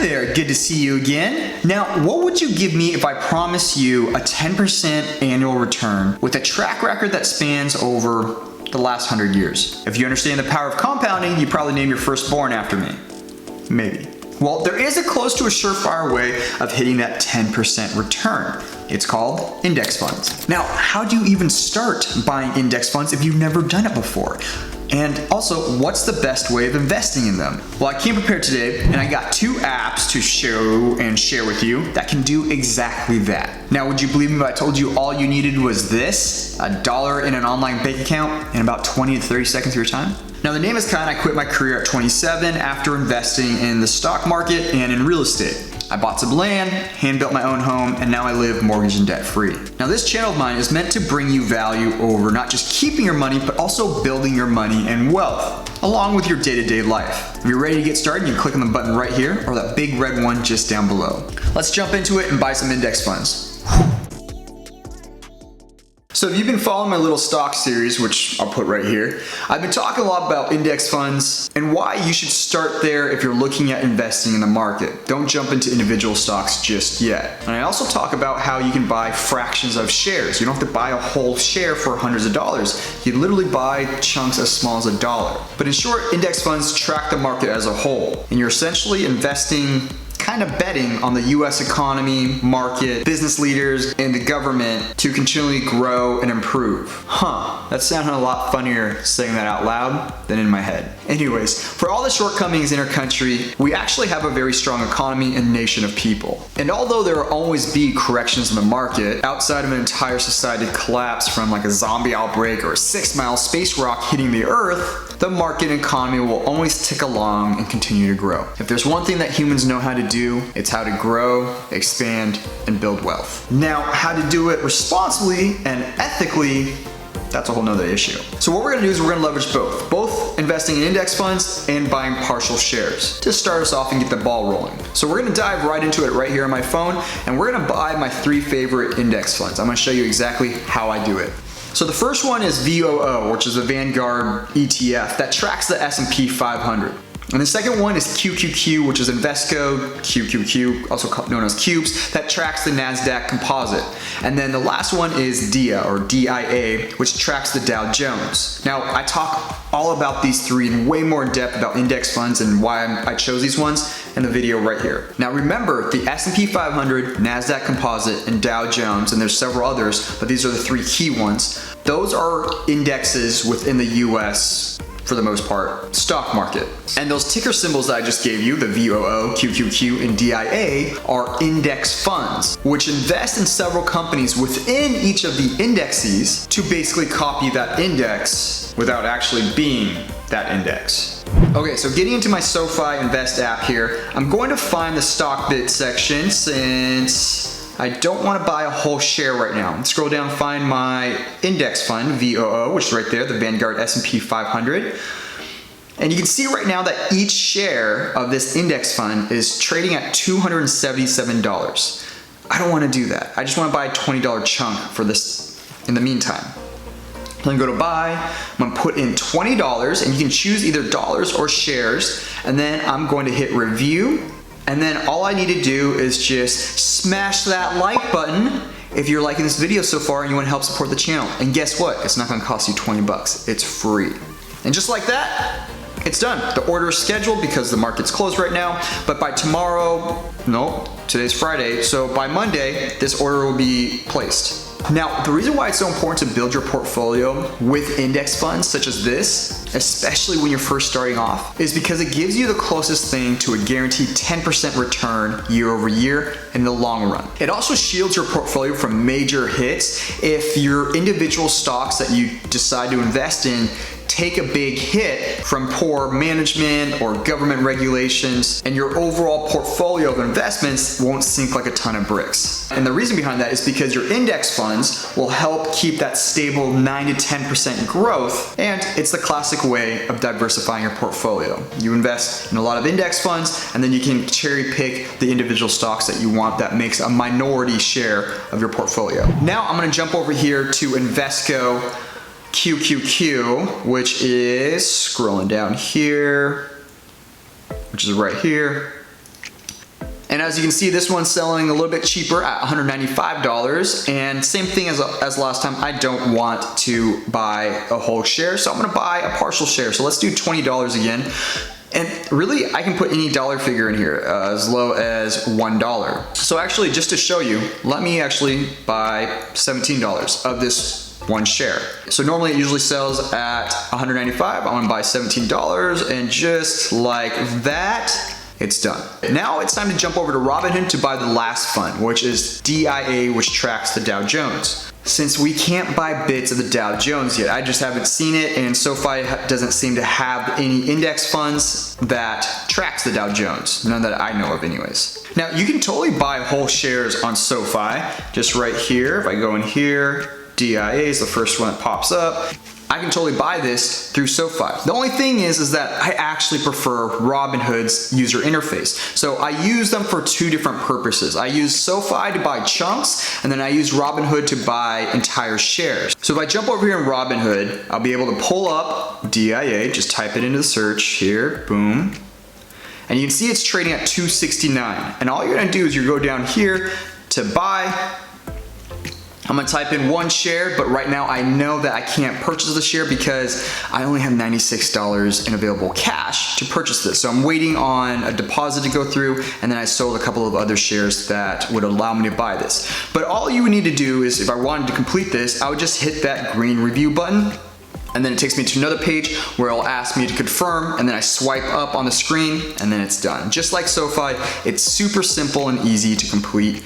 there, good to see you again. Now, what would you give me if I promise you a 10% annual return with a track record that spans over the last 100 years? If you understand the power of compounding, you probably name your firstborn after me. Maybe. Well, there is a close to a surefire way of hitting that 10% return. It's called index funds. Now, how do you even start buying index funds if you've never done it before? And also, what's the best way of investing in them? Well, I came prepared today, and I got 2 apps to show and share with you that can do exactly that. Now, would you believe me if I told you all you needed was this, $1 in an online bank account, and about 20 to 30 seconds of your time? Now, the name is kind. I quit my career at 27 after investing in the stock market and in real estate. I bought some land, hand-built my own home, and now I live mortgage and debt-free. Now, this channel of mine is meant to bring you value over not just keeping your money, but also building your money and wealth, along with your day-to-day life. If you're ready to get started, you can click on the button right here, or that big red one just down below. Let's jump into it and buy some index funds. So if you've been following my little stock series, which I'll put right here, I've been talking a lot about index funds and why you should start there if you're looking at investing in the market. Don't jump into individual stocks just yet. And I also talk about how you can buy fractions of shares. You don't have to buy a whole share for hundreds of dollars. You literally buy chunks as small as $1. But in short, index funds track the market as a whole. And you're essentially investing, kind of betting on the US economy, market, business leaders, and the government to continually grow and improve. That sounded a lot funnier saying that out loud than in my head. Anyways, for all the shortcomings in our country, we actually have a very strong economy and nation of people. And although there will always be corrections in the market, outside of an entire society collapse from like a zombie outbreak or a 6-mile space rock hitting the earth, the market and economy will always tick along and continue to grow. If there's one thing that humans know how to do, it's how to grow, expand, and build wealth. Now, how to do it responsibly and ethically, that's a whole nother issue. So what we're gonna do is we're gonna leverage both investing in index funds and buying partial shares to start us off and get the ball rolling. So we're gonna dive right into it right here on my phone, and we're gonna buy my 3 favorite index funds. I'm gonna show you exactly how I do it. So the first one is VOO, which is a Vanguard ETF that tracks the S&P 500. And the second one is QQQ, which is Invesco, QQQ, also known as Cubes, that tracks the NASDAQ composite. And then the last one is DIA, or DIA, which tracks the Dow Jones. Now, I talk all about these 3 in way more in depth about index funds and why I chose these ones in the video right here. Now remember, the S&P 500, NASDAQ composite, and Dow Jones, and there's several others, but these are the 3 key ones. Those are indexes within the US, for the most part, stock market. And those ticker symbols that I just gave you, the VOO, QQQ, and DIA, are index funds, which invest in several companies within each of the indexes to basically copy that index without actually being that index. Okay, so getting into my SoFi Invest app here, I'm going to find the stock bit section since I don't want to buy a whole share right now. Scroll down, find my index fund, VOO, which is right there, the Vanguard S&P 500. And you can see right now that each share of this index fund is trading at $277. I don't want to do that. I just want to buy a $20 chunk for this in the meantime. I'm gonna go to buy, I'm gonna put in $20, and you can choose either dollars or shares, and then I'm going to hit review. And then all I need to do is just smash that like button if you're liking this video so far and you want to help support the channel. And guess what? It's not going to cost you 20 bucks. It's free. And just like that, it's done. The order is scheduled because the market's closed right now, but by tomorrow, no, today's Friday, so by Monday, this order will be placed. Now, the reason why it's so important to build your portfolio with index funds such as this, especially when you're first starting off, is because it gives you the closest thing to a guaranteed 10% return year over year in the long run. It also shields your portfolio from major hits if your individual stocks that you decide to invest in take a big hit from poor management or government regulations, and your overall portfolio of investments won't sink like a ton of bricks. And the reason behind that is because your index funds will help keep that stable 9 to 10% growth, and it's the classic way of diversifying your portfolio. You invest in a lot of index funds, and then you can cherry pick the individual stocks that you want that makes a minority share of your portfolio. Now I'm gonna jump over here to Invesco QQQ, which is scrolling down here, which is right here. And as you can see, this one's selling a little bit cheaper at $195. And same thing as last time, I don't want to buy a whole share, so I'm gonna buy a partial share. So let's do $20 again. And really, I can put any dollar figure in here, as low as $1. So actually, just to show you, let me actually buy $17 of this one share. So normally it usually sells at $195. I'm gonna buy $17, and just like that, it's done. Now it's time to jump over to Robinhood to buy the last fund, which is DIA, which tracks the Dow Jones. Since we can't buy bits of the Dow Jones yet, I just haven't seen it, and SoFi doesn't seem to have any index funds that tracks the Dow Jones. None that I know of anyways. Now you can totally buy whole shares on SoFi, just right here. If I go in here, DIA is the first one that pops up. I can totally buy this through SoFi. The only thing is that I actually prefer Robinhood's user interface. So I use them for two different purposes. I use SoFi to buy chunks, and then I use Robinhood to buy entire shares. So if I jump over here in Robinhood, I'll be able to pull up DIA, just type it into the search here, boom. And you can see it's trading at $269. And all you're gonna do is you go down here to buy. I'm gonna type in one share, but right now I know that I can't purchase the share because I only have $96 in available cash to purchase this. So I'm waiting on a deposit to go through, and then I sold a couple of other shares that would allow me to buy this. But all you would need to do is, if I wanted to complete this, I would just hit that green review button, and then it takes me to another page where it'll ask me to confirm, and then I swipe up on the screen, and then it's done. Just like SoFi, it's super simple and easy to complete,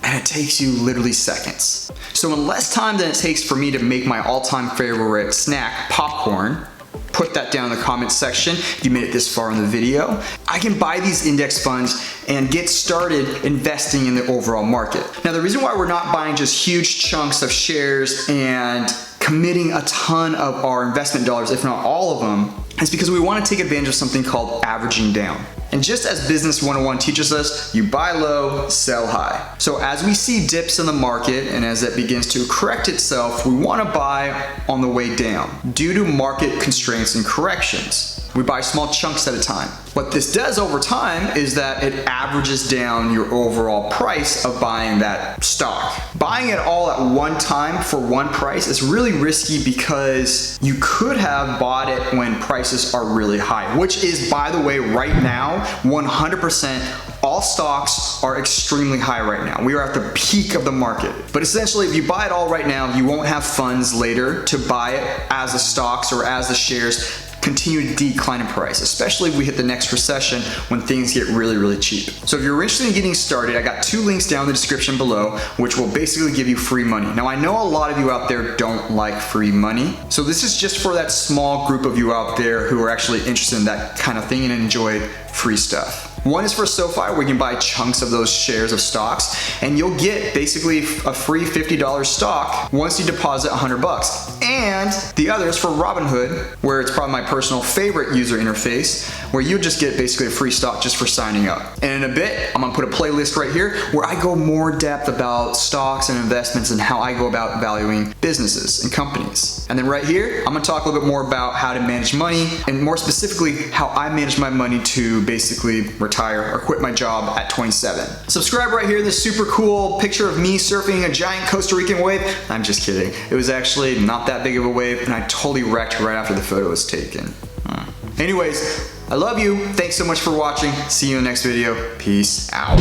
and it takes you literally seconds. So in less time than it takes for me to make my all-time favorite snack, popcorn, put that down in the comment section if you made it this far in the video, I can buy these index funds and get started investing in the overall market. Now the reason why we're not buying just huge chunks of shares and committing a ton of our investment dollars, if not all of them, is because we want to take advantage of something called averaging down. And just as Business 101 teaches us, you buy low, sell high. So as we see dips in the market and as it begins to correct itself, we want to buy on the way down due to market constraints and corrections. We buy small chunks at a time. What this does over time is that it averages down your overall price of buying that stock. Buying it all at one time for one price is really risky because you could have bought it when prices are really high, which is, by the way, right now, 100%, all stocks are extremely high right now. We are at the peak of the market. But essentially, if you buy it all right now, you won't have funds later to buy it as the stocks or as the shares continue to decline in price, especially if we hit the next recession when things get really, really cheap. So if you're interested in getting started, I got 2 links down in the description below, which will basically give you free money. Now I know a lot of you out there don't like free money, so this is just for that small group of you out there who are actually interested in that kind of thing and enjoy free stuff. One is for SoFi, where you can buy chunks of those shares of stocks, and you'll get basically a free $50 stock once you deposit $100. And the other is for Robinhood, where it's probably my personal favorite user interface, where you just get basically a free stock just for signing up. And in a bit, I'm gonna put a playlist right here where I go more depth about stocks and investments and how I go about valuing businesses and companies. And then right here, I'm gonna talk a little bit more about how to manage money, and more specifically, how I manage my money to basically retire or quit my job at 27. Subscribe right here. This super cool picture of me surfing a giant Costa Rican wave. I'm just kidding. It was actually not that big of a wave, and I totally wrecked right after the photo was taken. Anyways, I love you. Thanks so much for watching. See you in the next video. Peace out.